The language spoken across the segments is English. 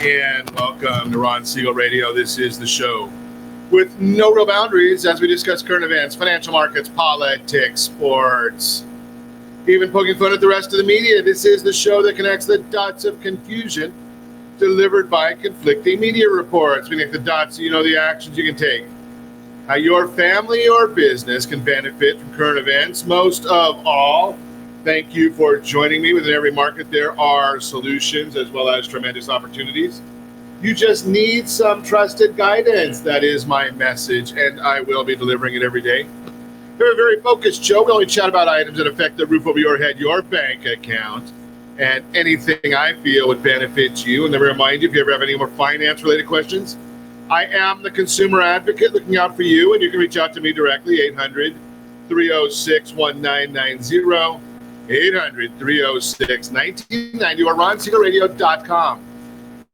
And welcome to Ron Siegel Radio. This is the show with no real boundaries as we discuss current events, financial markets, politics, sports, even poking fun at the rest of the media. This is the show that connects the dots of confusion delivered by conflicting media reports. We connect the dots so you know the actions you can take, how your family or business can benefit from current events. Most of all, thank you for joining me. Within every market, there are solutions as well as tremendous opportunities. You just need some trusted guidance. That is my message, and I will be delivering it every day. We're a very focused show. We only chat about items that affect the roof over your head, your bank account, and anything I feel would benefit you. And then remind you, if you ever have any more finance-related questions, I am the consumer advocate looking out for you, and you can reach out to me directly, 800-306-1990. 800-306-1990 or RonSiegelRadio.com.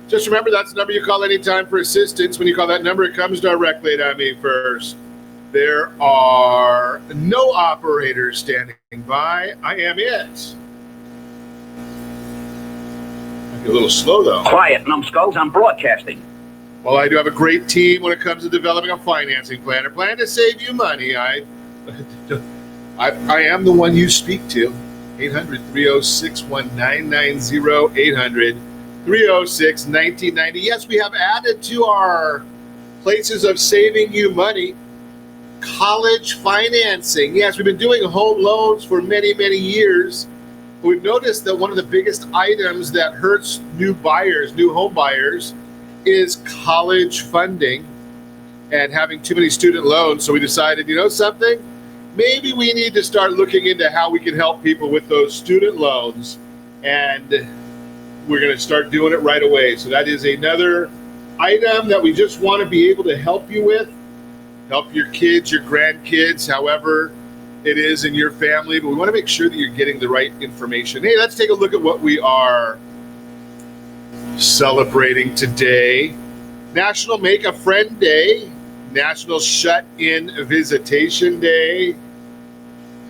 Just remember, that's the number you call anytime for assistance. When you call that number, it comes directly to me first. There are no operators standing by. I am it. Might be a little slow, though. Quiet, numbskulls. I'm broadcasting. Well, I do have a great team when it comes to developing a financing plan. A plan to save you money. I am the one you speak to. 800-306-1990, 800-306-1990. Yes, we have added to our places of saving you money, college financing. Yes, we've been doing home loans for many, many years. We've noticed that one of the biggest items that hurts new buyers, new home buyers, is college funding and having too many student loans. So we decided, you know something? Maybe we need to start looking into how we can help people with those student loans, and we're going to start doing it right away. So that is another item that we just want to be able to help you with, help your kids, your grandkids, however it is in your family. But we want to make sure that you're getting the right information. Hey, let's take a look at what we are celebrating today. National Make a Friend Day, National Shut-In Visitation Day,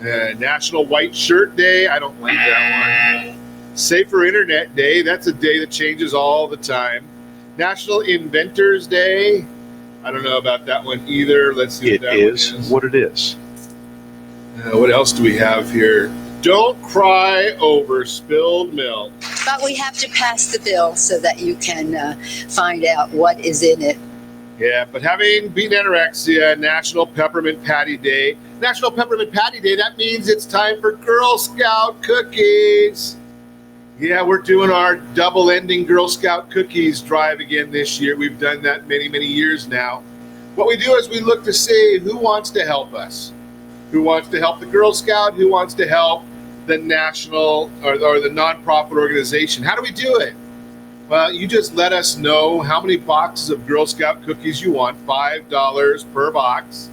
National White Shirt Day. I don't like that one. Safer Internet Day. That's a day that changes all the time. National Inventors Day. I don't know about that one either. Let's see what that one is. It is what it is. What else do we have here? Don't cry over spilled milk. But we have to pass the bill so that you can find out what is in it. Yeah, but having beaten anorexia, National Peppermint Patty Day. National Peppermint Patty Day, that means it's time for Girl Scout cookies. Yeah, we're doing our double-ending Girl Scout cookies drive again this year. We've done that many, many years now. What we do is we look to see who wants to help us. Who wants to help the Girl Scout? Who wants to help the national or the nonprofit organization? How do we do it? Well, you just let us know how many boxes of Girl Scout cookies you want, $5 per box.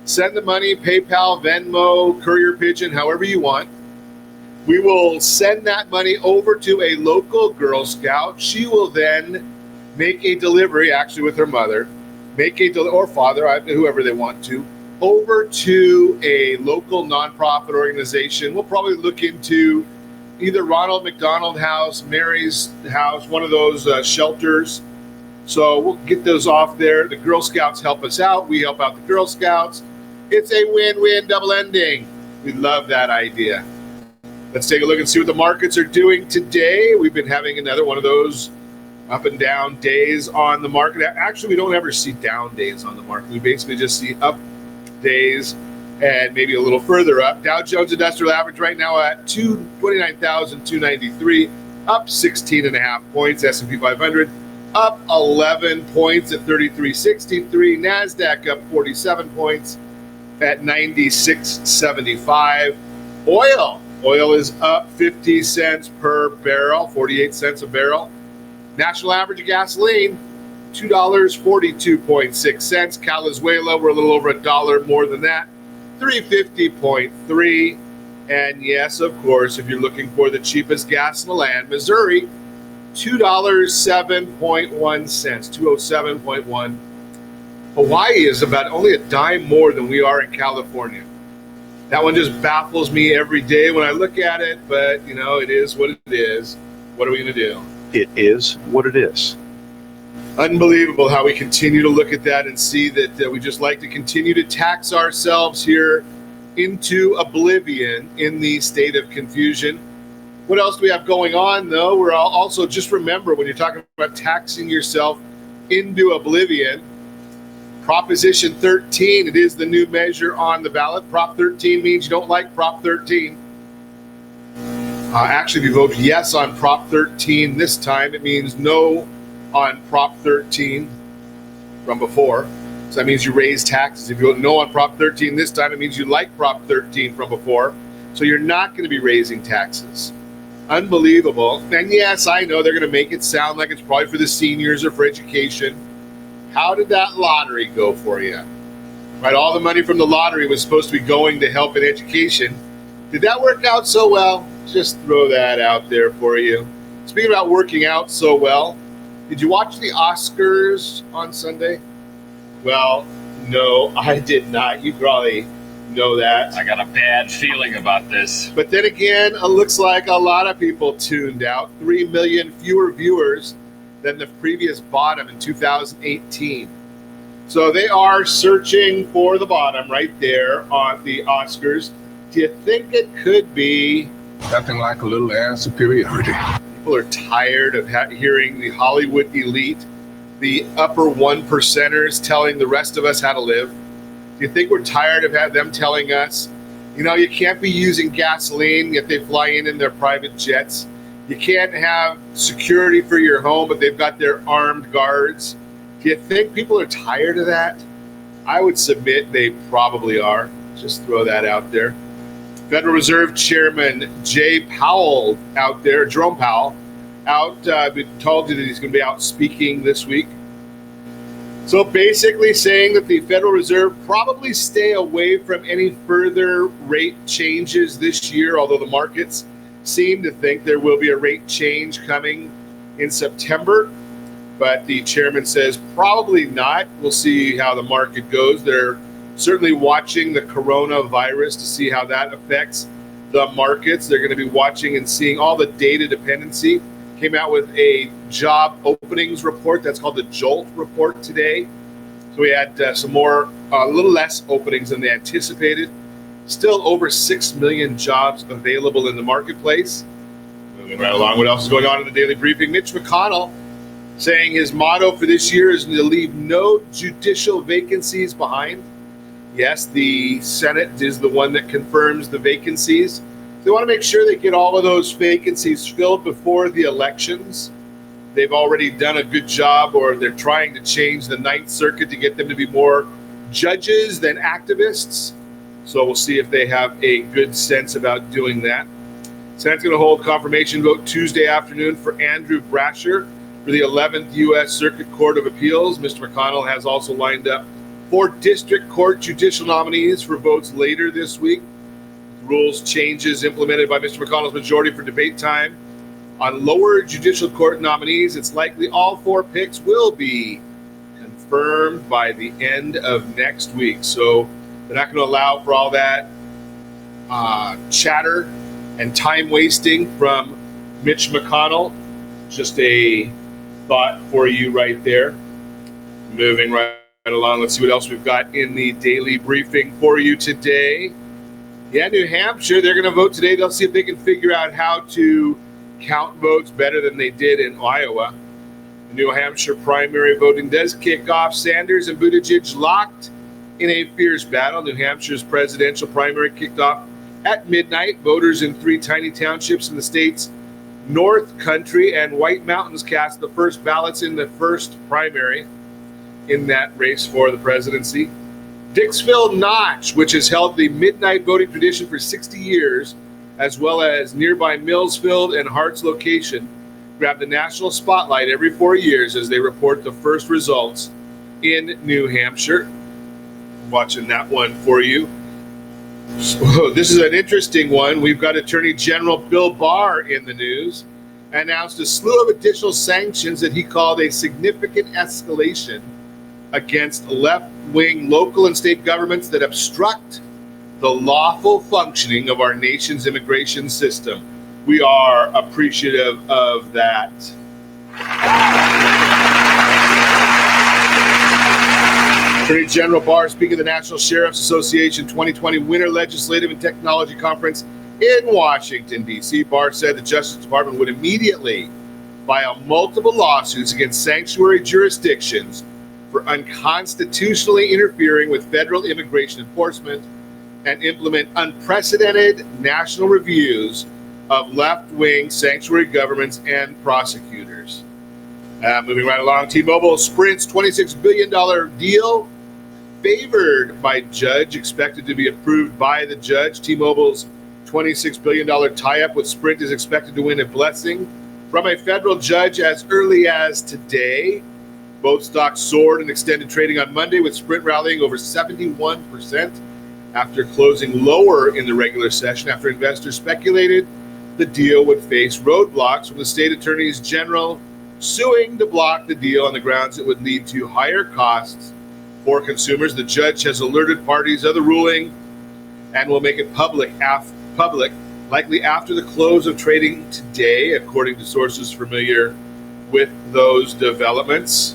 Send the money, PayPal, Venmo, Courier Pigeon, however you want. We will send that money over to a local Girl Scout. She will then make a delivery, actually with her mother, or father, whoever they want to, over to a local nonprofit organization. We'll probably look into either Ronald McDonald House, Mary's House, one of those shelters. So we'll get those off there. The Girl Scouts help us out. We help out the Girl Scouts. It's a win-win double ending. We love that idea. Let's take a look and see what the markets are doing today. We've been having another one of those up and down days on the market. Actually, we don't ever see down days on the market. We basically just see up days and maybe a little further up. Dow Jones Industrial Average right now at 29,293, up 16.5 points. S&P 500 up 11 points at 3363. NASDAQ up 47 points at 96.75. Oil is up 50 cents per barrel, 48 cents a barrel. National average of gasoline, $2.42.6. Calizuela, we're a little over $1 more than that, 350.3. And yes, of course, if you're looking for the cheapest gas in the land, Missouri, $2.07.1, 207.1. Hawaii is about only a dime more than we are in California. That one just baffles me every day when I look at it, but, you know, it is what it is. What are we going to do? It is what it is. Unbelievable how we continue to look at that and see that we just like to continue to tax ourselves here into oblivion in the state of confusion. What else do we have going on, though? We're also, just remember, when you're talking about taxing yourself into oblivion, Proposition 13, it is the new measure on the ballot. Prop 13 means you don't like Prop 13. Actually, if you vote yes on Prop 13 this time, it means no on Prop 13 from before. So that means you raise taxes. If you vote no on Prop 13 this time, it means you like Prop 13 from before. So you're not going to be raising taxes. Unbelievable. And yes, I know they're going to make it sound like it's probably for the seniors or for education. How did that lottery go for you? Right, all the money from the lottery was supposed to be going to help in education. Did that work out so well? Just throw that out there for you. Speaking about working out so well, did you watch the Oscars on Sunday? Well, no, I did not. You probably know that. I got a bad feeling about this. But then again, it looks like a lot of people tuned out. 3 million fewer viewers than the previous bottom in 2018. So they are searching for the bottom right there on the Oscars. Do you think it could be nothing like a little air superiority? People are tired of hearing the Hollywood elite, the upper 1%ers telling the rest of us how to live. Do you think we're tired of them telling us, you can't be using gasoline, yet they fly in their private jets. You can't have security for your home, but they've got their armed guards. Do you think people are tired of that? I would submit they probably are. Just throw that out there. Federal Reserve Chairman Jerome Powell, we told you that he's going to be out speaking this week. So basically saying that the Federal Reserve probably stay away from any further rate changes this year, although the markets seem to think there will be a rate change coming in September. But the chairman says probably not. We'll see how the market goes. They're certainly watching the coronavirus to see how that affects the markets. They're going to be watching and seeing all the data dependency. Came out with a job openings report that's called the JOLT report today. So we had some more, a little less openings than they anticipated. Still over 6 million jobs available in the marketplace. Moving right along, what else is going on in the daily briefing? Mitch McConnell saying his motto for this year is to leave no judicial vacancies behind. Yes, the Senate is the one that confirms the vacancies. They want to make sure they get all of those vacancies filled before the elections. They've already done a good job, or they're trying to change the Ninth Circuit to get them to be more judges than activists. So we'll see if they have a good sense about doing that. Senate's going to hold confirmation vote Tuesday afternoon for Andrew Brasher for the 11th U.S. Circuit Court of Appeals. Mr. McConnell has also lined up 4 district court judicial nominees for votes later this week. Rules changes implemented by Mr. McConnell's majority for debate time on lower judicial court nominees. It's likely all 4 picks will be confirmed by the end of next week. So they're not going to allow for all that chatter and time wasting from Mitch McConnell. Just a thought for you right there. Moving right along, let's see what else we've got in the daily briefing for you today. Yeah, New Hampshire, they're going to vote today. They'll see if they can figure out how to count votes better than they did in Iowa. The New Hampshire primary voting does kick off. Sanders and Buttigieg locked in a fierce battle. New Hampshire's presidential primary kicked off at midnight. Voters in 3 tiny townships in the state's North Country and White Mountains cast the first ballots in the first primary in that race for the presidency. Dixville Notch, which has held the midnight voting tradition for 60 years, as well as nearby Millsfield and Hart's location, grab the national spotlight every 4 years as they report the first results in New Hampshire. Watching that one for you. So this is an interesting one. We've got Attorney General Bill Barr in the news, announced a slew of additional sanctions that he called a significant escalation against left-wing local and state governments that obstruct the lawful functioning of our nation's immigration system. We are appreciative of that. Attorney General Barr speaking at the National Sheriff's Association 2020 Winter Legislative and Technology Conference in Washington, D.C. Barr said the Justice Department would immediately file multiple lawsuits against sanctuary jurisdictions for unconstitutionally interfering with federal immigration enforcement and implement unprecedented national reviews of left-wing sanctuary governments and prosecutors. Moving right along, T-Mobile Sprint's $26 billion deal favored by judge, expected to be approved by the judge. T-Mobile's $26 billion tie-up with Sprint is expected to win a blessing from a federal judge as early as today. Both stocks soared and extended trading on Monday, with Sprint rallying over 71% after closing lower in the regular session after investors speculated the deal would face roadblocks from the state attorneys general suing to block the deal on the grounds it would lead to higher costs for consumers. The judge has alerted parties of the ruling and will make it public, likely after the close of trading today, according to sources familiar with those developments.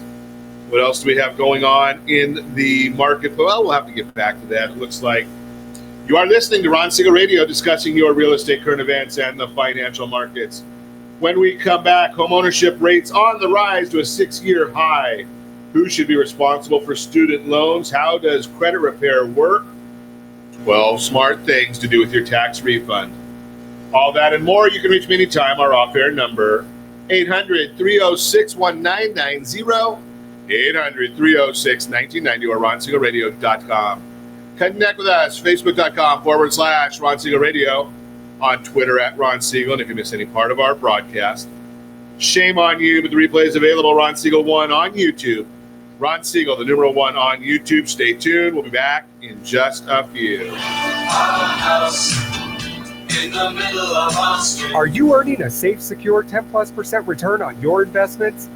What else do we have going on in the market? Well, we'll have to get back to that. It looks like you are listening to Ron Siegel Radio, discussing your real estate current events and the financial markets. When we come back, homeownership rates on the rise to a 6-year high. Who should be responsible for student loans? How does credit repair work? 12 smart things to do with your tax refund. All that and more. You can reach me anytime. Our off-air number, 800-306-1990, 800-306-1990, or RonSiegelRadio.com. Connect with us, Facebook.com/Ron Siegel Radio, on Twitter @Ron Siegel. And if you miss any part of our broadcast, shame on you, but the replay is available. Ron Siegel 1 on YouTube. Ron Siegel, the numeral 1 on YouTube. Stay tuned. We'll be back in just a few. Are you earning a safe, secure 10+% return on your investments?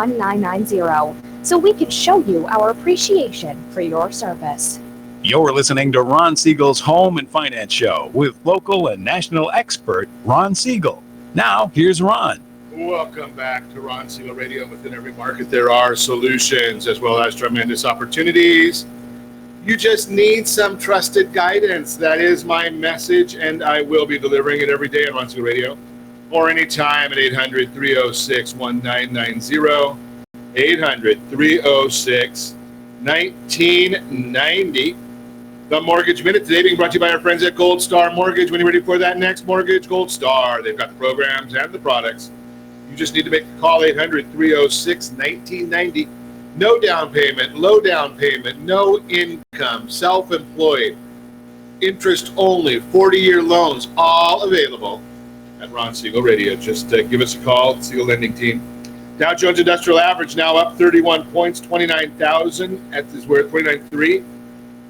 1990 so we can show you our appreciation for your service. You're listening to Ron Siegel's Home and Finance Show with local and national expert Ron Siegel. Now, here's Ron. Welcome back to Ron Siegel Radio. Within every market, there are solutions as well as tremendous opportunities. You just need some trusted guidance. That is my message, and I will be delivering it every day on Ron Siegel Radio or anytime at 800-306-1990, 800-306-1990. The Mortgage Minute today being brought to you by our friends at Gold Star Mortgage. When you're ready for that next mortgage, Gold Star. They've got the programs and the products. You just need to make a call, 800-306-1990. No down payment, low down payment, no income, self-employed, interest only, 40-year loans, all available at Ron Siegel Radio. Just give us a call, Siegel Lending Team. Dow Jones Industrial Average now up 31 points, 29,000 we're at 29.3.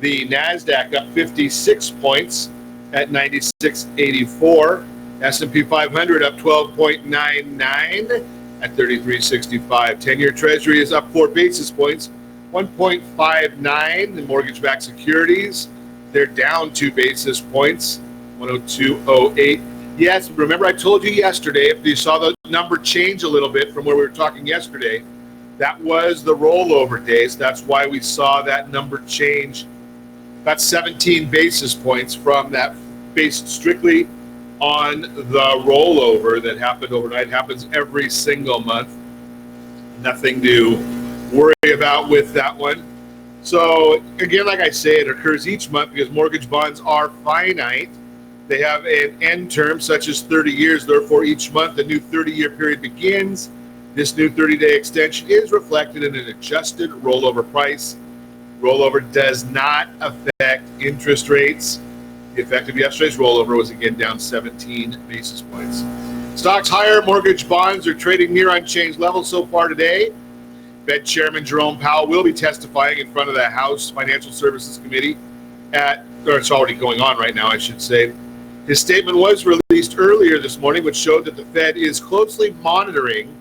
The NASDAQ up 56 points at 96.84. S&P 500 up 12.99 at 33.65. 10-year Treasury is up 4 basis points, 1.59. The mortgage-backed securities, they're down 2 basis points, 102.08. Yes, remember I told you yesterday, if you saw the number change a little bit from where we were talking yesterday, that was the rollover days. That's why we saw that number change about 17 basis points from that based strictly on the rollover that happened overnight. It happens every single month. Nothing to worry about with that one. So again, like I say, it occurs each month because mortgage bonds are finite. They have an end term such as 30 years. Therefore, each month a new 30-year period begins. This new 30-day extension is reflected in an adjusted rollover price. Rollover does not affect interest rates. The effect of yesterday's rollover was again down 17 basis points. Stocks higher, mortgage bonds are trading near unchanged levels so far today. Fed Chairman Jerome Powell will be testifying in front of the House Financial Services Committee it's already going on right now, I should say. His statement was released earlier this morning, which showed that the Fed is closely monitoring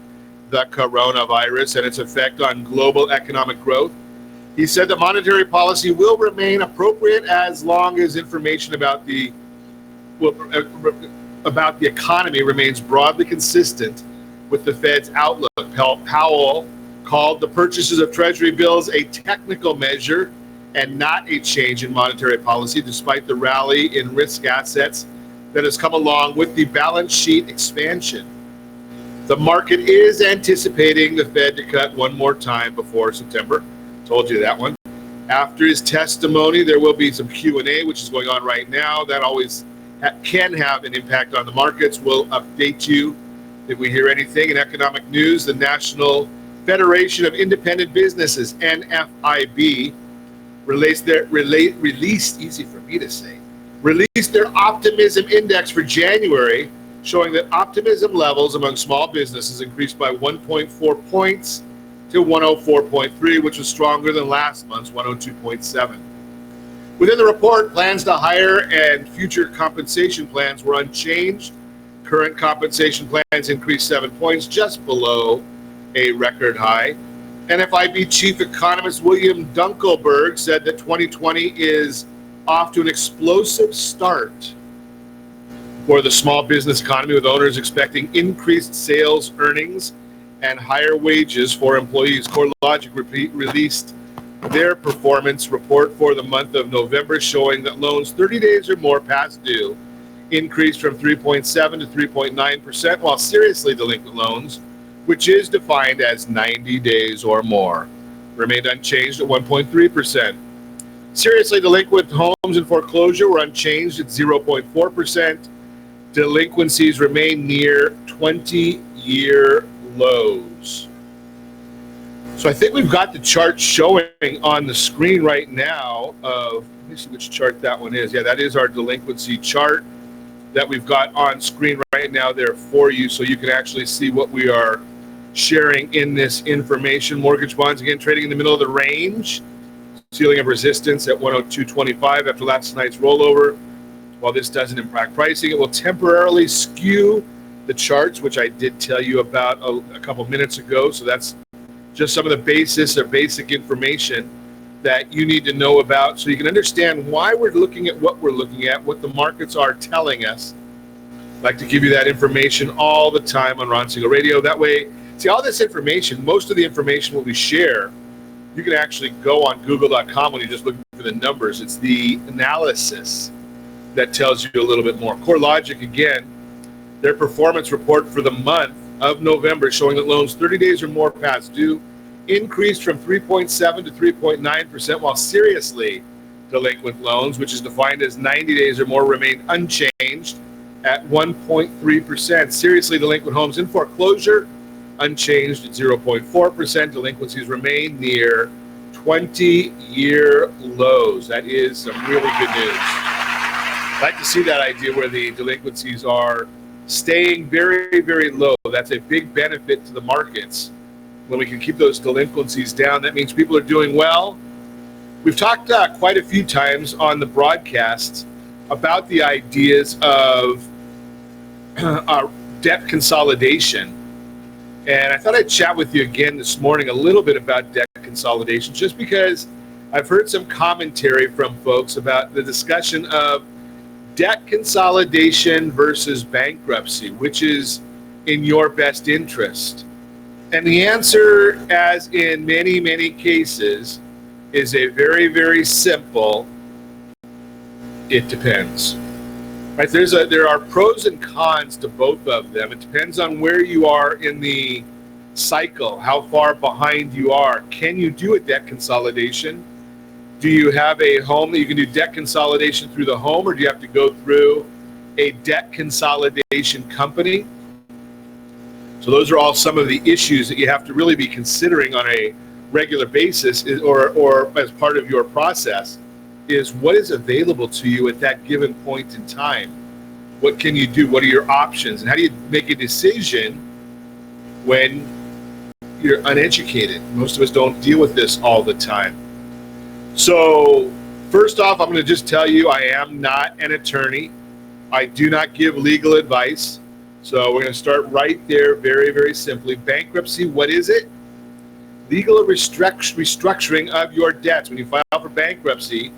the coronavirus and its effect on global economic growth. He said that monetary policy will remain appropriate as long as information about the economy remains broadly consistent with the Fed's outlook. Powell called the purchases of Treasury bills a technical measure and not a change in monetary policy, despite the rally in risk assets that has come along with the balance sheet expansion. The market is anticipating the Fed to cut one more time before September. Told you that one. After his testimony, there will be some Q&A, which is going on right now. That always can have an impact on the markets. We'll update you if we hear anything. In economic news, the National Federation of Independent Businesses, NFIB, released their optimism index for January, showing that optimism levels among small businesses increased by 1.4 points to 104.3, which was stronger than last month's 102.7. Within the report, plans to hire and future compensation plans were unchanged. Current compensation plans increased 7 points, just below a record high. NFIB Chief Economist William Dunkelberg said that 2020 is off to an explosive start for the small business economy, with owners expecting increased sales, earnings, and higher wages for employees. CoreLogic released their performance report for the month of November, showing that loans 30 days or more past due increased from 3.7 to 3.9%, while seriously delinquent loans, which is defined as 90 days or more, remained unchanged at 1.3%. Seriously delinquent homes in foreclosure were unchanged at 0.4%. Delinquencies remain near 20-year lows. So I think we've got the chart showing on the screen right now of, let me see which chart that one is. Yeah, that is our delinquency chart that we've got on screen right now there for you, so you can actually see what we are sharing in this information. Mortgage bonds, again, trading in the middle of the range. Ceiling of resistance at 102.25 after last night's rollover. While this doesn't impact pricing, it will temporarily skew the charts, which I did tell you about a couple minutes ago. So that's just some of the basic information that you need to know about so you can understand why we're looking at what we're looking at, what the markets are telling us. I like to give you that information all the time on Ron Siegel Radio. That way, see, all this information, most of the information we share, you can actually go on google.com when you're just looking for the numbers. It's the analysis that tells you a little bit more. CoreLogic, again, their performance report for the month of November showing that loans 30 days or more past due increased from 3.7 to 3.9%, while seriously delinquent loans, which is defined as 90 days or more, remained unchanged at 1.3%. Seriously delinquent homes in foreclosure, unchanged at 0.4%. Delinquencies remain near 20-year lows. That is some really good news. I'd like to see that idea where the delinquencies are staying very, very low. That's a big benefit to the markets. When we can keep those delinquencies down, that means people are doing well. We've talked quite a few times on the broadcast about the ideas of debt consolidation. And I thought I'd chat with you again this morning a little bit about debt consolidation, just because I've heard some commentary from folks about the discussion of debt consolidation versus bankruptcy, which is in your best interest. And the answer, as in many, many cases, is a very, very simple, it depends. Right? There are pros and cons to both of them. It depends on where you are in the cycle, how far behind you are. Can you do a debt consolidation? Do you have a home that you can do debt consolidation through the home, or do you have to go through a debt consolidation company? So those are all some of the issues that you have to really be considering on a regular basis, or as part of your process, is what is available to you at that given point in time. What can you do? What are your options? And how do you make a decision when you're uneducated? Most of us don't deal with this all the time. So first off, I'm going to just tell you I am not an attorney. I do not give legal advice. So we're going to start right there, very, very simply. Bankruptcy, what is it? Legal restructuring of your debts. When you file for bankruptcy,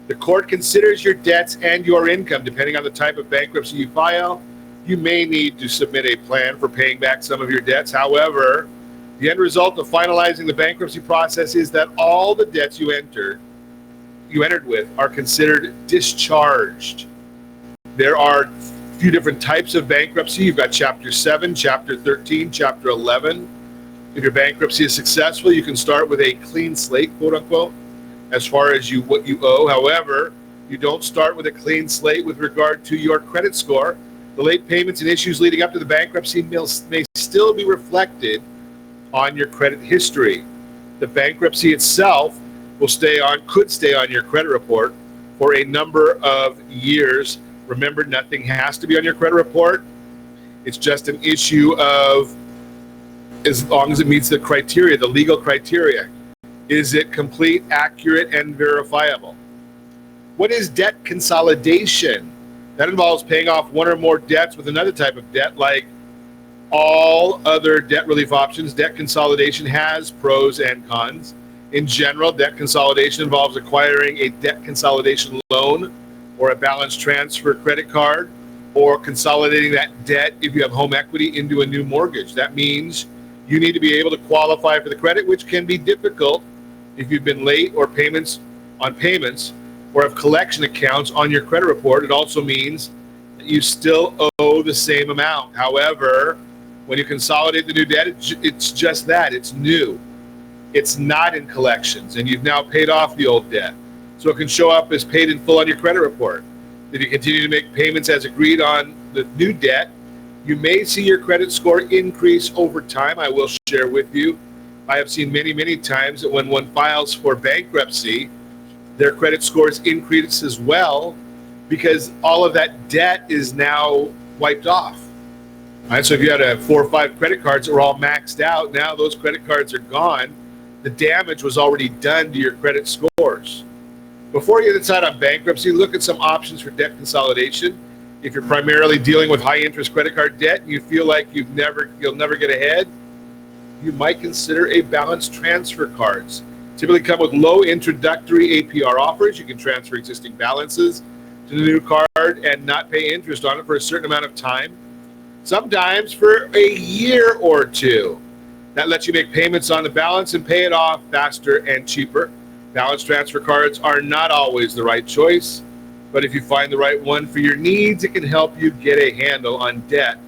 the court considers your debts and your income. Depending on the type of bankruptcy you file, you may need to submit a plan for paying back some of your debts. However, the end result of finalizing the bankruptcy process is that all the debts you entered with are considered discharged. There are a few different types of bankruptcy. You've got Chapter 7, Chapter 13, Chapter 11. If your bankruptcy is successful, you can start with a clean slate, quote unquote, as far as what you owe. However, you don't start with a clean slate with regard to your credit score. The late payments and issues leading up to the bankruptcy may still be reflected on your credit history. The bankruptcy itself could stay on your credit report for a number of years. Remember, nothing has to be on your credit report. It's just an issue of, as long as it meets the criteria, the legal criteria. Is it complete, accurate, and verifiable? What is debt consolidation? That involves paying off one or more debts with another type of debt. Like all other debt relief options, debt consolidation has pros and cons. In general, debt consolidation involves acquiring a debt consolidation loan or a balance transfer credit card, or consolidating that debt if you have home equity into a new mortgage. That means you need to be able to qualify for the credit, which can be difficult if you've been late or payments, or have collection accounts on your credit report. It also means that you still owe the same amount. However, when you consolidate the new debt, it's just that, it's new. It's not in collections, and you've now paid off the old debt. So it can show up as paid in full on your credit report. If you continue to make payments as agreed on the new debt, you may see your credit score increase over time. I will share with you, I have seen many, many times that when one files for bankruptcy, their credit scores increase as well, because all of that debt is now wiped off. All right, so if you had 4 or 5 credit cards that were all maxed out, now those credit cards are gone. The damage was already done to your credit scores. Before you decide on bankruptcy, look at some options for debt consolidation. If you're primarily dealing with high interest credit card debt and you feel like you'll never get ahead, you might consider a balance transfer cards. Typically come with low introductory APR offers. You can transfer existing balances to the new card and not pay interest on it for a certain amount of time, sometimes for a year or two. That lets you make payments on the balance and pay it off faster and cheaper. Balance transfer cards are not always the right choice, but if you find the right one for your needs, it can help you get a handle on debt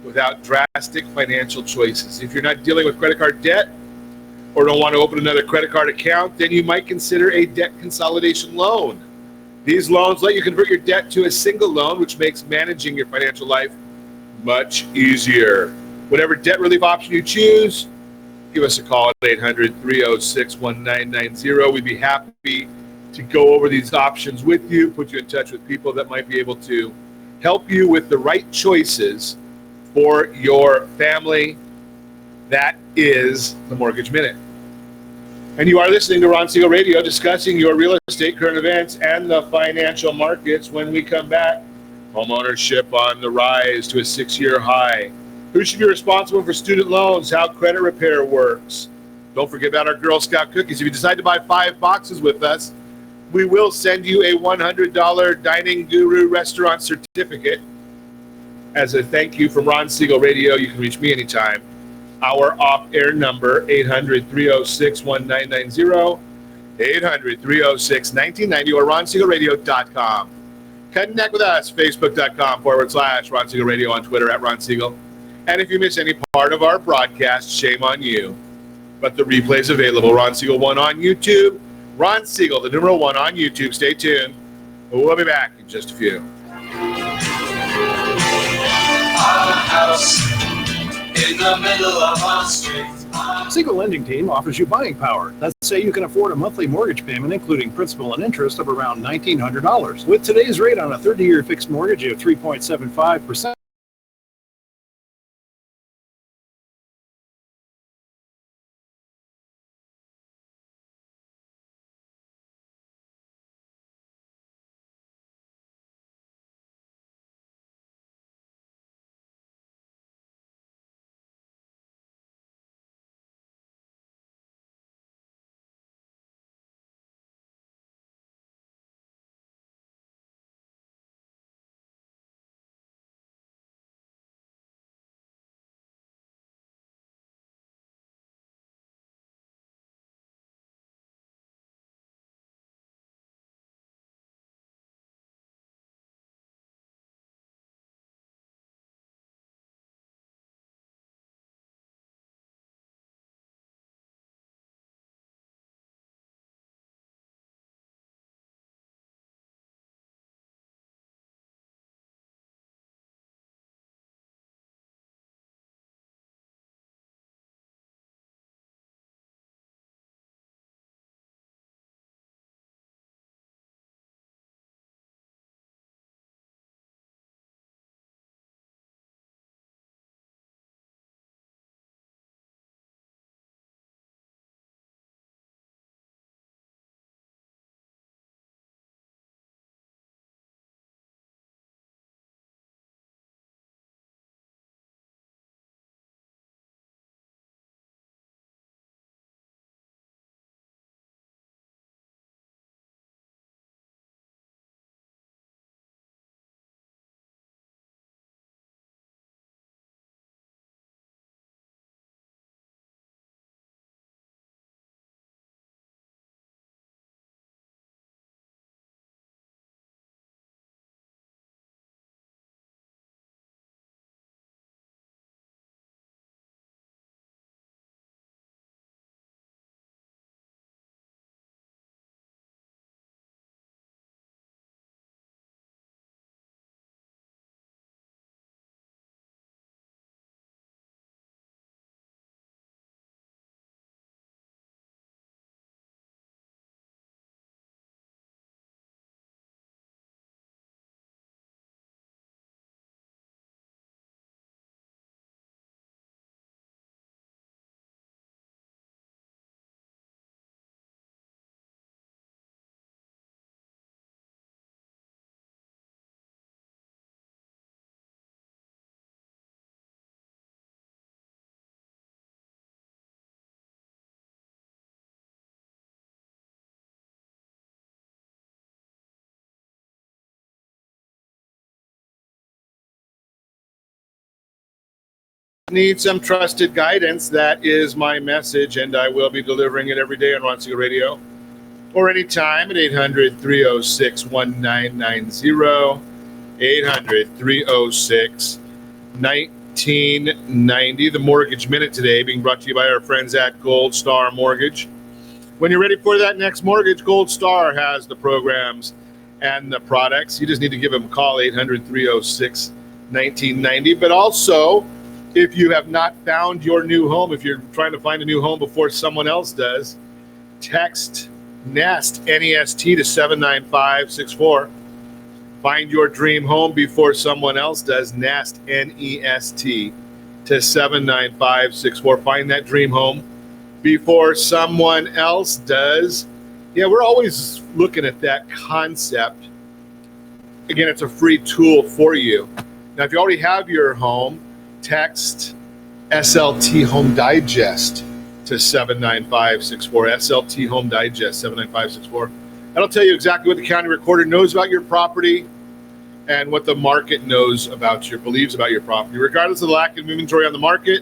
without drastic financial choices. If you're not dealing with credit card debt or don't want to open another credit card account, then you might consider a debt consolidation loan. These loans let you convert your debt to a single loan, which makes managing your financial life much easier. Whatever debt relief option you choose, give us a call at 800-306-1990. We'd be happy to go over these options with you, put you in touch with people that might be able to help you with the right choices for your family. That is the Mortgage Minute. And you are listening to Ron Siegel Radio, discussing your real estate, current events, and the financial markets. When we come back, homeownership on the rise to a 6-year high. Who should be responsible for student loans? How credit repair works. Don't forget about our Girl Scout cookies. If you decide to buy 5 boxes with us, we will send you a $100 Dining Guru restaurant certificate as a thank you from Ron Siegel Radio. You can reach me anytime. Our off-air number, 800-306-1990, 800-306-1990, or RonSiegelRadio.com. Connect with us, Facebook.com/Ron Siegel Radio, on Twitter at Ron Siegel. And if you miss any part of our broadcast, shame on you. But the replay is available. Ron Siegel 1 on YouTube. Ron Siegel, the numeral 1 on YouTube. Stay tuned. We'll be back in just a few. Our house in the middle of our street. Siegel Lending Team offers you buying power. Let's say you can afford a monthly mortgage payment, including principal and interest, of around $1,900. With today's rate on a 30-year fixed mortgage of 3.75%, need some trusted guidance, that is my message, and I will be delivering it every day on Ron Siegel Radio or anytime at 800-306-1990, 800-306-1990. The Mortgage Minute today being brought to you by our friends at Gold Star Mortgage. When you're ready for that next mortgage, Gold Star has the programs and the products. You just need to give them a call, 800-306-1990. But also, if you have not found your new home, if you're trying to find a new home before someone else does, text NEST, N-E-S-T, to 79564. Find your dream home before someone else does, NEST, N-E-S-T, to 79564. Find that dream home before someone else does. Yeah, we're always looking at that concept. Again, it's a free tool for you. Now, if you already have your home, text SLT Home Digest to 79564. SLT Home Digest, 79564. That'll tell you exactly what the county recorder knows about your property and what the market knows about believes about your property. Regardless of the lack of inventory on the market,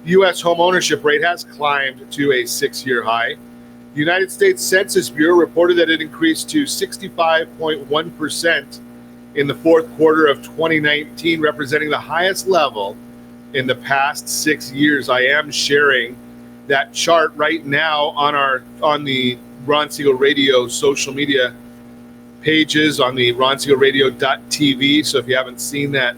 the U.S. home ownership rate has climbed to a 6-year high. The United States Census Bureau reported that it increased to 65.1% in the fourth quarter of 2019, representing the highest level in the past 6 years. I am sharing that chart right now on the Ron Siegel Radio social media pages, on the ronsiegelradio.tv. So if you haven't seen that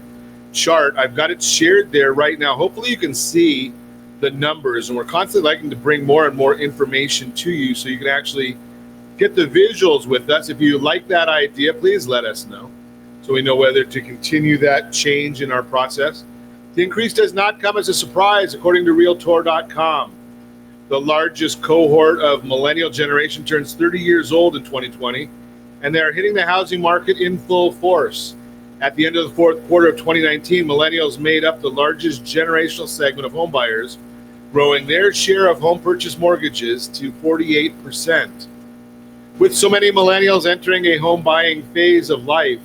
chart, I've got it shared there right now. Hopefully you can see the numbers, and we're constantly liking to bring more and more information to you so you can actually get the visuals with us. If you like that idea, please let us know so we know whether to continue that change in our process. The increase does not come as a surprise, according to Realtor.com. The largest cohort of millennial generation turns 30 years old in 2020, and they are hitting the housing market in full force. At the end of the fourth quarter of 2019, millennials made up the largest generational segment of home buyers, growing their share of home purchase mortgages to 48%. With so many millennials entering a home buying phase of life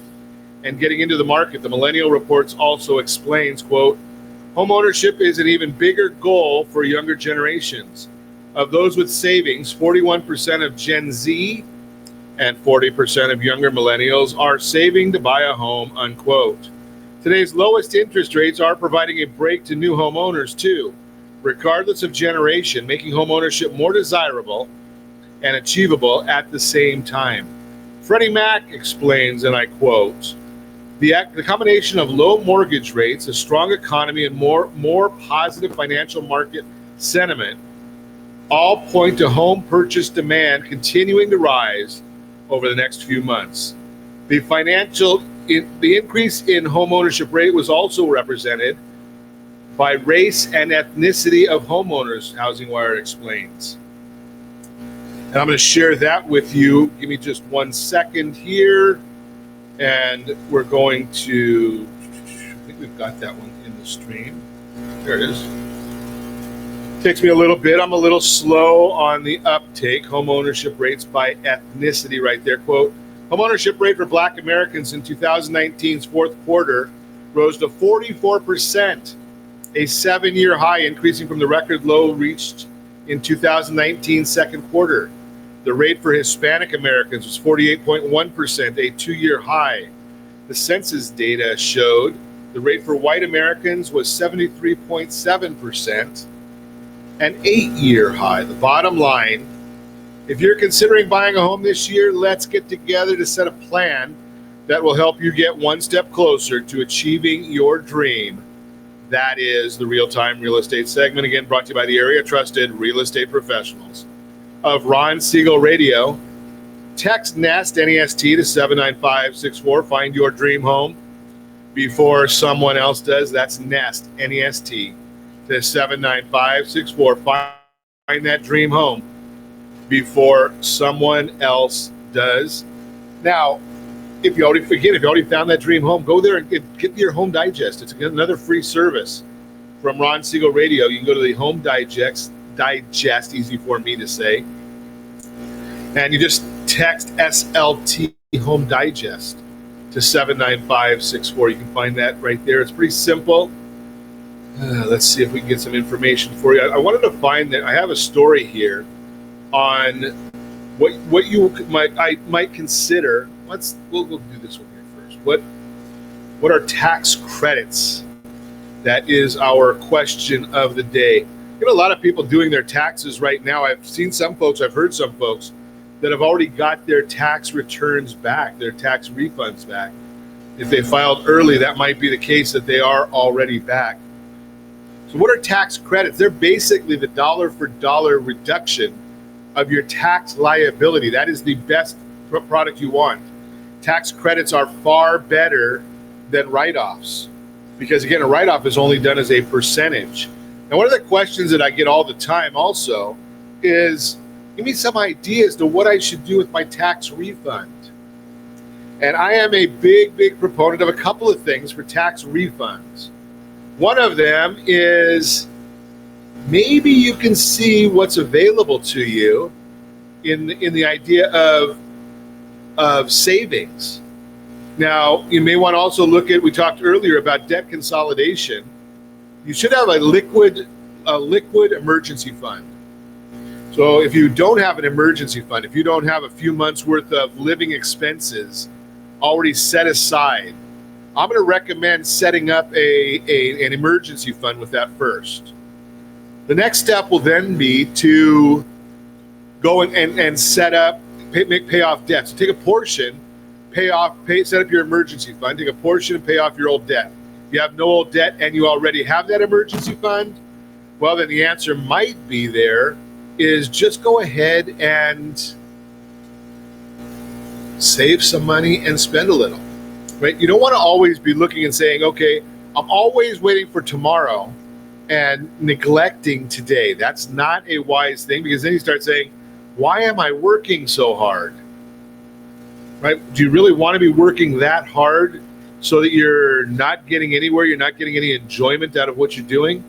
and getting into the market, the Millennial Reports also explains, quote, homeownership is an even bigger goal for younger generations. Of those with savings, 41% of Gen Z and 40% of younger millennials are saving to buy a home, unquote. Today's lowest interest rates are providing a break to new homeowners too, regardless of generation, making homeownership more desirable and achievable at the same time. Freddie Mac explains, and I quote, the combination of low mortgage rates, a strong economy, and more positive financial market sentiment all point to home purchase demand continuing to rise over the next few months. The increase in home ownership rate was also represented by race and ethnicity of homeowners, Housing Wire explains. And I'm going to share that with you. Give me just 1 second here. And we're going to, I think we've got that one in the stream. There it is. Takes me a little bit. I'm a little slow on the uptake. Home ownership rates by ethnicity right there. Quote, home ownership rate for Black Americans in 2019's fourth quarter rose to 44%, a 7-year high, increasing from the record low reached in 2019's second quarter. The rate for Hispanic Americans was 48.1%, a 2-year high. The census data showed the rate for white Americans was 73.7%, an 8-year high. The bottom line, if you're considering buying a home this year, let's get together to set a plan that will help you get one step closer to achieving your dream. That is the Real-Time Real Estate segment, again brought to you by the area trusted real estate professionals of Ron Siegel Radio. Text NEST, N-E-S-T, to 79564. Find your dream home before someone else does. That's NEST, N-E-S-T, to 79564. Find that dream home before someone else does. Now, if you already found that dream home, go there and get your Home Digest. It's another free service from Ron Siegel Radio. You can go to the Home Digest, easy for me to say, and you just text SLT Home Digest to 79564. You can find that right there. It's pretty simple. Let's see if we can get some information for you. I wanted to find that I have a story here on what you might consider. We'll do this one here first. What are tax credits? That is our question of the day. You know, a lot of people doing their taxes right now. I've heard some folks that have already got their tax returns back, their tax refunds back. If they filed early, that might be the case that they are already back. So what are tax credits? They're basically the dollar for dollar reduction of your tax liability. That is the best product you want. Tax credits are far better than write-offs, because again, a write-off is only done as a percentage. Now, one of the questions that I get all the time also is, give me some ideas to what I should do with my tax refund. And I am a big proponent of a couple of things for tax refunds. One of them is maybe you can see what's available to you in the idea of savings. Now, you may want to also look at, we talked earlier about debt consolidation. You should have a liquid emergency fund. So if you don't have an emergency fund, if you don't have a few months worth of living expenses already set aside, I'm going to recommend setting up an emergency fund with that first. The next step will then be to go and set up, pay off debt. So take a portion, set up your emergency fund, take a portion and pay off your old debt. If you have no old debt and you already have that emergency fund, well, then the answer might be there is just go ahead and save some money and spend a little, right? You don't want to always be looking and saying, okay, I'm always waiting for tomorrow and neglecting today. That's not a wise thing, because then you start saying, why am I working so hard? Right? Do you really want to be working that hard so that you're not getting anywhere, you're not getting any enjoyment out of what you're doing?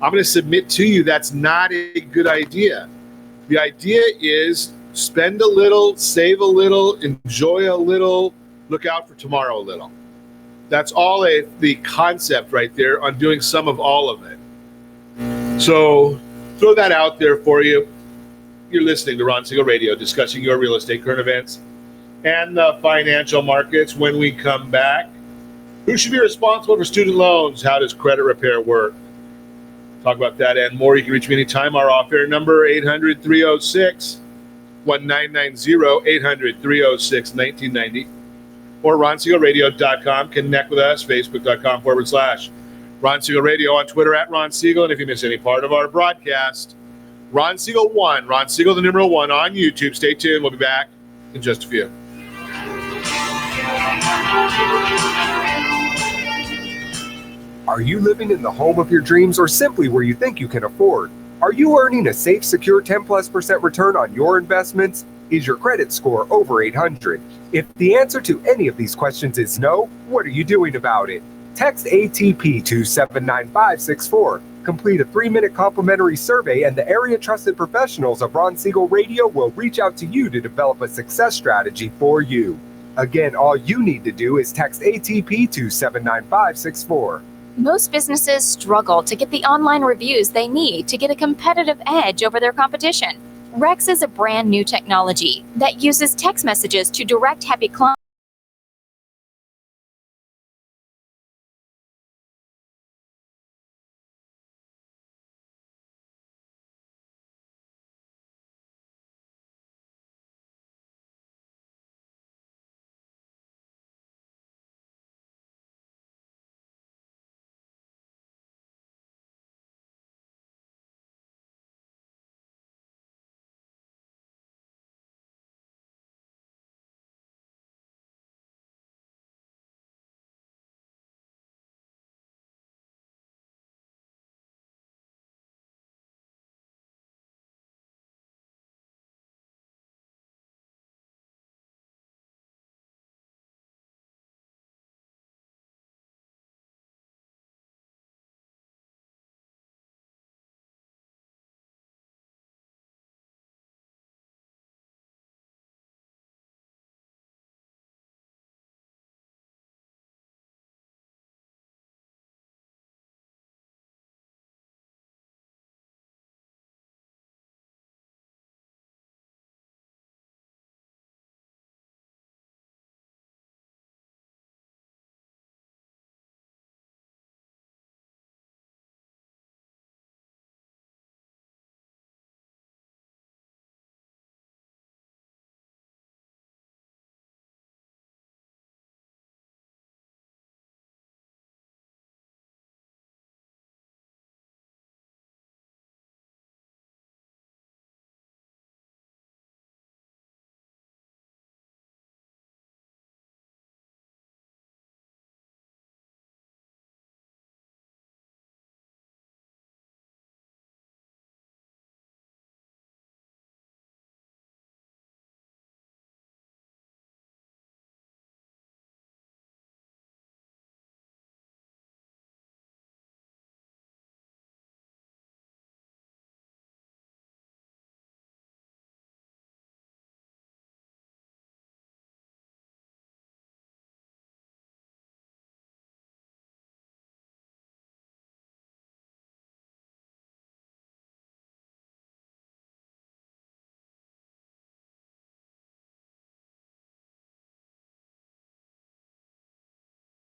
I'm going to submit to you that's not a good idea. The idea is spend a little, save a little, enjoy a little, look out for tomorrow a little. That's all the concept right there on doing some of all of it. So throw that out there for you. You're listening to Ron Siegel Radio, discussing your real estate, current events, and the financial markets. When we come back, who should be responsible for student loans? How does credit repair work? Talk about that and more. You can reach me anytime. Our off-air number, 800-306-1990, 800-306-1990, or RonSiegelRadio.com. Connect with us, Facebook.com/Ron Siegel Radio, on Twitter @Ron Siegel. And if you miss any part of our broadcast, Ron Siegel 1, Ron Siegel the numeral 1 on YouTube. Stay tuned. We'll be back in just a few. Are you living in the home of your dreams, or simply where you think you can afford? Are you earning a safe, secure 10+% return on your investments? Is your credit score over 800? If the answer to any of these questions is no, what are you doing about it? Text ATP to 79564. Complete a 3-minute complimentary survey, and the area trusted professionals of Ron Siegel Radio will reach out to you to develop a success strategy for you. Again, all you need to do is text ATP to 79564. Most businesses struggle to get the online reviews they need to get a competitive edge over their competition. Rex is a brand new technology that uses text messages to direct happy clients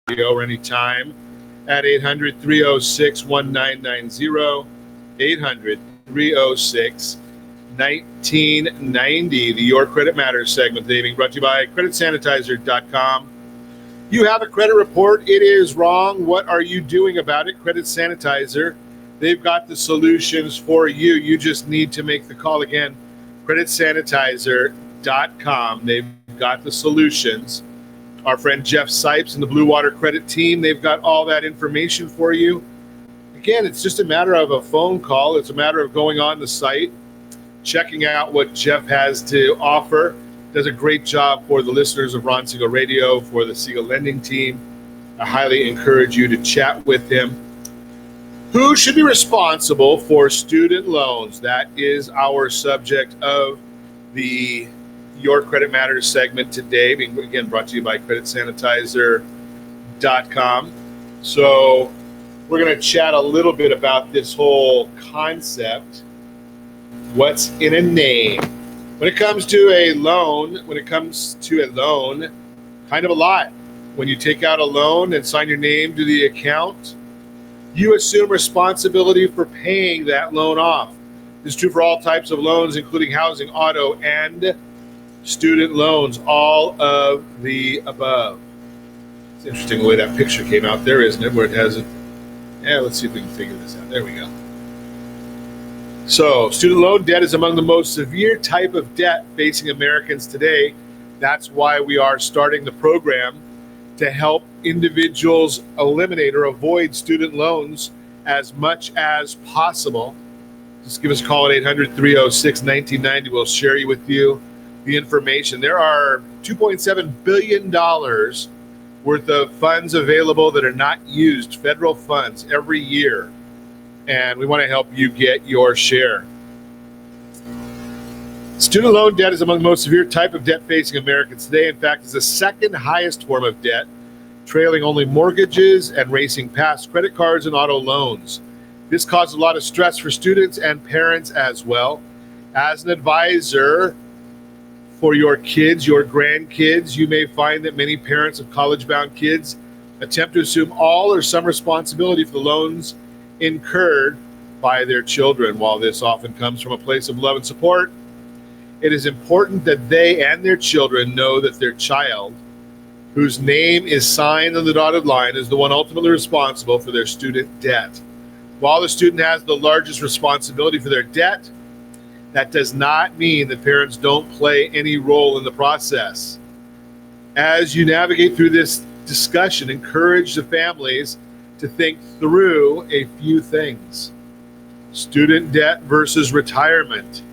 or anytime at 800-306-1990, 800-306-1990. The Your Credit Matters segment today being brought to you by creditsanitizer.com. You have a credit report. It is wrong. What are you doing about it? Credit Sanitizer. They've got the solutions for you. You just need to make the call again. creditsanitizer.com. They've got the solutions. Our friend Jeff Sipes and the Blue Water Credit team, they've got all that information for you. Again, it's just a matter of a phone call. It's a matter of going on the site, checking out what Jeff has to offer. Does a great job for the listeners of Ron Siegel Radio, for the Siegel Lending team. I highly encourage you to chat with him. Who should be responsible for student loans? That is our subject of the Your Credit Matters segment today, being again brought to you by creditsanitizer.com. So we're going to chat a little bit about this whole concept. What's in a name? When it comes to a loan, kind of a lot. When you take out a loan and sign your name to the account, you assume responsibility for paying that loan off. This is true for all types of loans, including housing, auto, and student loans, all of the above. It's interesting the way that picture came out there, isn't it? Where it has it. Yeah, let's see if we can figure this out. There we go. So, student loan debt is among the most severe type of debt facing Americans today. That's why we are starting the program to help individuals eliminate or avoid student loans as much as possible. Just give us a call at 800-306-1990. We'll share with you the information. There are $2.7 billion worth of funds available that are not used, federal funds, every year. And we want to help you get your share. Student loan debt is among the most severe type of debt facing Americans today. In fact, it's the second highest form of debt, trailing only mortgages and racing past credit cards and auto loans. This causes a lot of stress for students and parents as well. As an advisor for your kids, your grandkids, you may find that many parents of college-bound kids attempt to assume all or some responsibility for the loans incurred by their children. While this often comes from a place of love and support, it is important that they and their children know that their child, whose name is signed on the dotted line, is the one ultimately responsible for their student debt. While the student has the largest responsibility for their debt, that does not mean that parents don't play any role in the process. As you navigate through this discussion, encourage the families to think through a few things. Student debt versus retirement.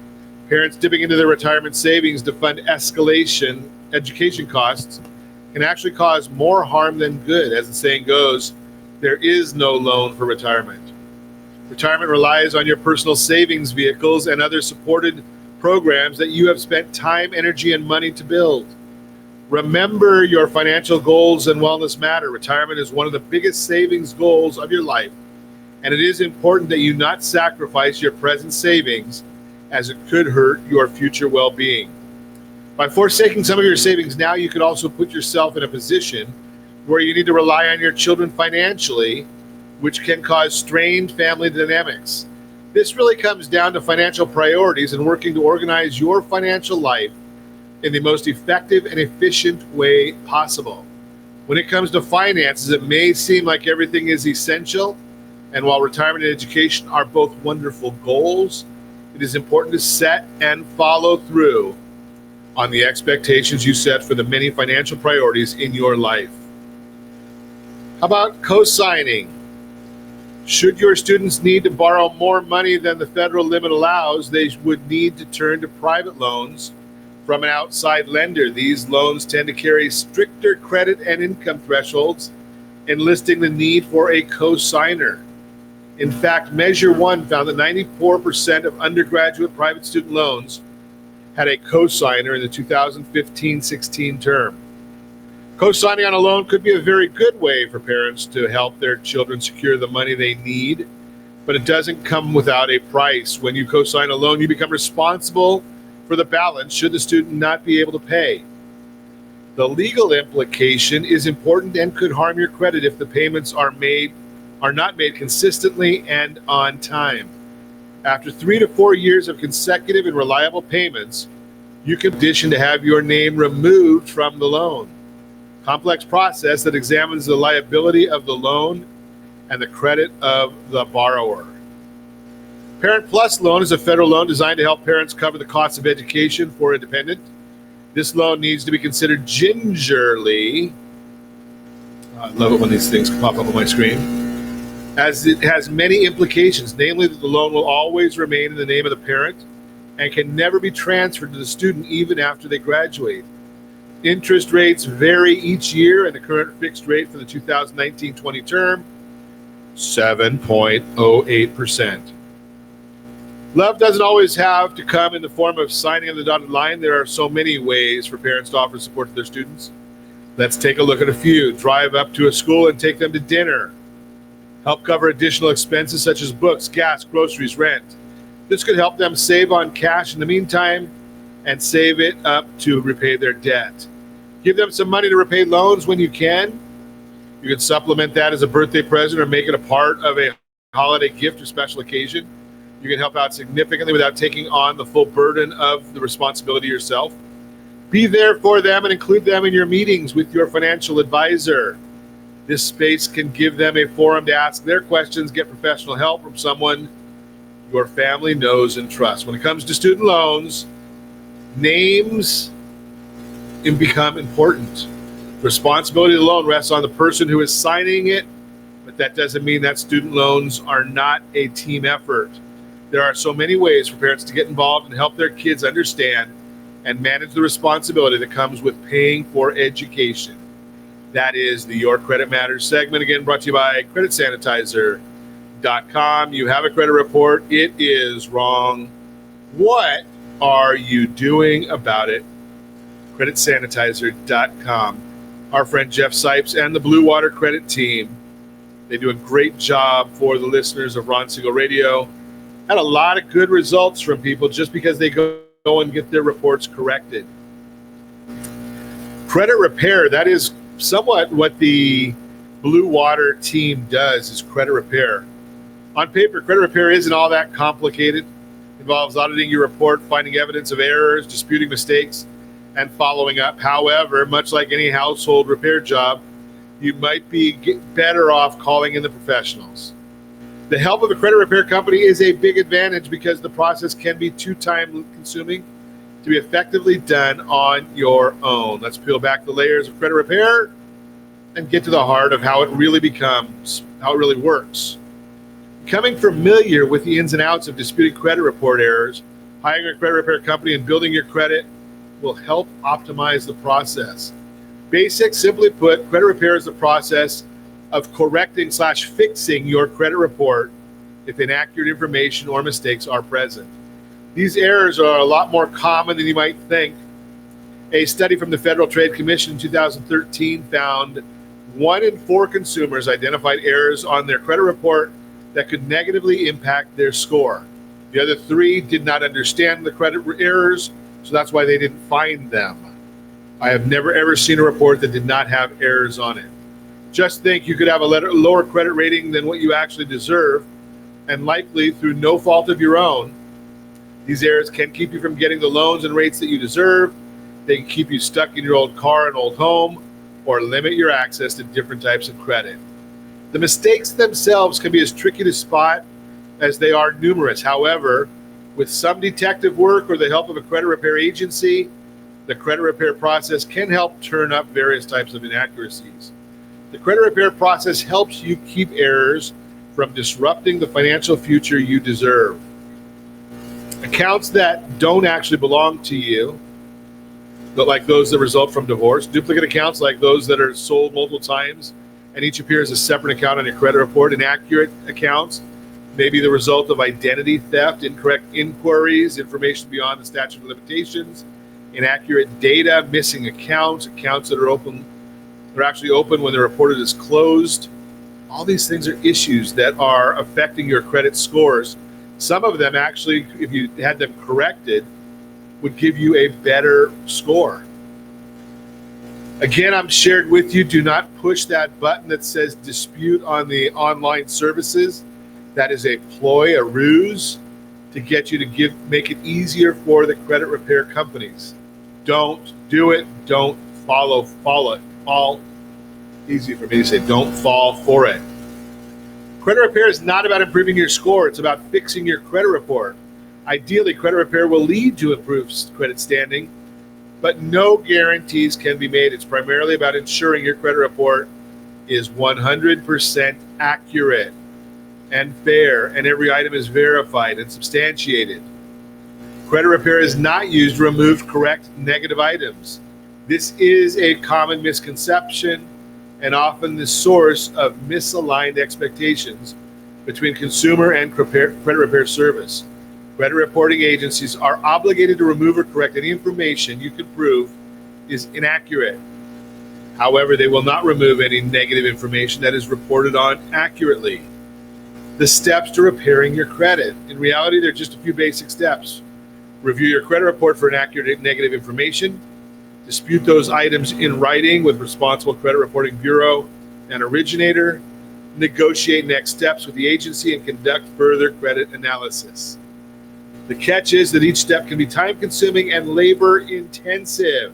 Parents dipping into their retirement savings to fund education costs can actually cause more harm than good. As the saying goes, there is no loan for retirement. Retirement relies on your personal savings vehicles and other supported programs that you have spent time, energy, and money to build. Remember, your financial goals and wellness matter. Retirement is one of the biggest savings goals of your life, and it is important that you not sacrifice your present savings, as it could hurt your future well-being. By forsaking some of your savings now, you could also put yourself in a position where you need to rely on your children financially, which can cause strained family dynamics. This really comes down to financial priorities and working to organize your financial life in the most effective and efficient way possible. When it comes to finances, it may seem like everything is essential, and while retirement and education are both wonderful goals, it is important to set and follow through on the expectations you set for the many financial priorities in your life. How about co-signing? Should your students need to borrow more money than the federal limit allows, they would need to turn to private loans from an outside lender. These loans tend to carry stricter credit and income thresholds, enlisting the need for a co-signer. In fact, Measure 1 found that 94% of undergraduate private student loans had a co-signer in the 2015-16 term. Co-signing on a loan could be a very good way for parents to help their children secure the money they need, but it doesn't come without a price. When you co-sign a loan, you become responsible for the balance should the student not be able to pay. The legal implication is important and could harm your credit if the payments are not made consistently and on time. After 3 to 4 years of consecutive and reliable payments, you can petition to have your name removed from the loan. Complex process that examines the liability of the loan and the credit of the borrower. Parent Plus loan is a federal loan designed to help parents cover the cost of education for a dependent. This loan needs to be considered gingerly. I love it when these things pop up on my screen. As it has many implications, namely that the loan will always remain in the name of the parent and can never be transferred to the student even after they graduate. Interest rates vary each year, and the current fixed rate for the 2019-20 term, 7.08%. Love doesn't always have to come in the form of signing on the dotted line. There are so many ways for parents to offer support to their students. Let's take a look at a few. Drive up to a school and take them to dinner. Help cover additional expenses such as books, gas, groceries, rent. This could help them save on cash in the meantime and save it up to repay their debt. Give them some money to repay loans when you can. You can supplement that as a birthday present or make it a part of a holiday gift or special occasion. You can help out significantly without taking on the full burden of the responsibility yourself. Be there for them and include them in your meetings with your financial advisor. This space can give them a forum to ask their questions, get professional help from someone your family knows and trusts. When it comes to student loans, names become important. The responsibility of the loan rests on the person who is signing it, but that doesn't mean that student loans are not a team effort. There are so many ways for parents to get involved and help their kids understand and manage the responsibility that comes with paying for education. That is the Your Credit Matters segment, again brought to you by CreditSanitizer.com. You have a credit report. It is wrong. What are you doing about it? CreditSanitizer.com. Our friend Jeff Sipes and the Blue Water Credit team, they do a great job for the listeners of Ron Siegel Radio. Had a lot of good results from people just because they go and get their reports corrected. Credit repair, that is somewhat what the Blue Water team does, is credit repair. On paper, credit repair isn't all that complicated. It involves auditing your report, finding evidence of errors, disputing mistakes, and following up. However, much like any household repair job, you might be better off calling in the professionals. The help of a credit repair company is a big advantage because the process can be too time-consuming to be effectively done on your own. Let's peel back the layers of credit repair and get to the heart of how it really works. Becoming familiar with the ins and outs of disputed credit report errors, hiring a credit repair company and building your credit will help optimize the process. Basic, simply put, credit repair is the process of correcting/fixing your credit report if inaccurate information or mistakes are present. These errors are a lot more common than you might think. A study from the Federal Trade Commission in 2013 found 1 in 4 consumers identified errors on their credit report that could negatively impact their score. The other 3 did not understand the credit errors, so that's why they didn't find them. I have never ever seen a report that did not have errors on it. Just think you could have a lower credit rating than what you actually deserve, and likely through no fault of your own. These errors can keep you from getting the loans and rates that you deserve. They can keep you stuck in your old car and old home, or limit your access to different types of credit. The mistakes themselves can be as tricky to spot as they are numerous. However, with some detective work or the help of a credit repair agency, the credit repair process can help turn up various types of inaccuracies. The credit repair process helps you keep errors from disrupting the financial future you deserve. Accounts that don't actually belong to you, but like those that result from divorce, duplicate accounts like those that are sold multiple times and each appear as a separate account on your credit report, inaccurate accounts may be the result of identity theft, incorrect inquiries, information beyond the statute of limitations, inaccurate data, missing accounts that are open. They're actually open when they're reported as closed. All these things are issues that are affecting your credit scores. Some of them actually, if you had them corrected, would give you a better score. Again, I'm shared with you. Do not push that button that says dispute on the online services. That is a ploy, a ruse to get you to make it easier for the credit repair companies. Don't do it. Don't fall. Easy for me to say, don't fall for it. Credit repair is not about improving your score. It's about fixing your credit report. Ideally, credit repair will lead to improved credit standing, but no guarantees can be made. It's primarily about ensuring your credit report is 100% accurate and fair, and every item is verified and substantiated. Credit repair is not used to remove correct negative items. This is a common misconception and often the source of misaligned expectations between consumer and credit repair service. Credit reporting agencies are obligated to remove or correct any information you can prove is inaccurate. However, they will not remove any negative information that is reported on accurately. The steps to repairing your credit. In reality, they're just a few basic steps. Review your credit report for inaccurate negative information. Dispute those items in writing with responsible credit reporting bureau and originator. Negotiate next steps with the agency and conduct further credit analysis. The catch is that each step can be time-consuming and labor-intensive.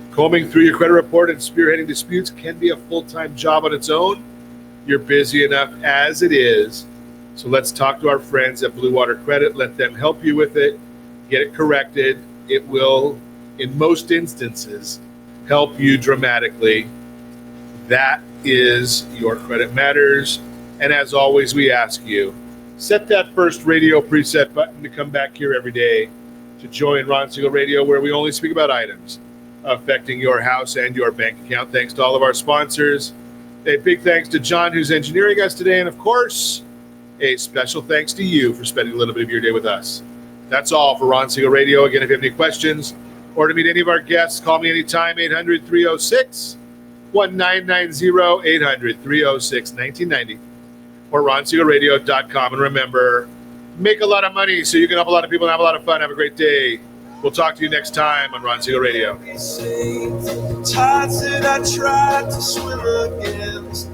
Combing through your credit report and spearheading disputes can be a full-time job on its own. You're busy enough as it is. So let's talk to our friends at Blue Water Credit. Let them help you with it. Get it corrected. It will, in most instances, help you dramatically. That is Your Credit Matters. And as always, we ask you, set that first radio preset button to come back here every day to join Ron Siegel Radio, where we only speak about items affecting your house and your bank account. Thanks to all of our sponsors. A big thanks to John, who's engineering us today. And of course, a special thanks to you for spending a little bit of your day with us. That's all for Ron Siegel Radio. Again, if you have any questions or to meet any of our guests, call me anytime, 800-306-1990, 800-306-1990, or ronsiegelradio.com. And remember, make a lot of money so you can help a lot of people and have a lot of fun. Have a great day. We'll talk to you next time on Ron Siegel Radio. Tides that I tried to swim against.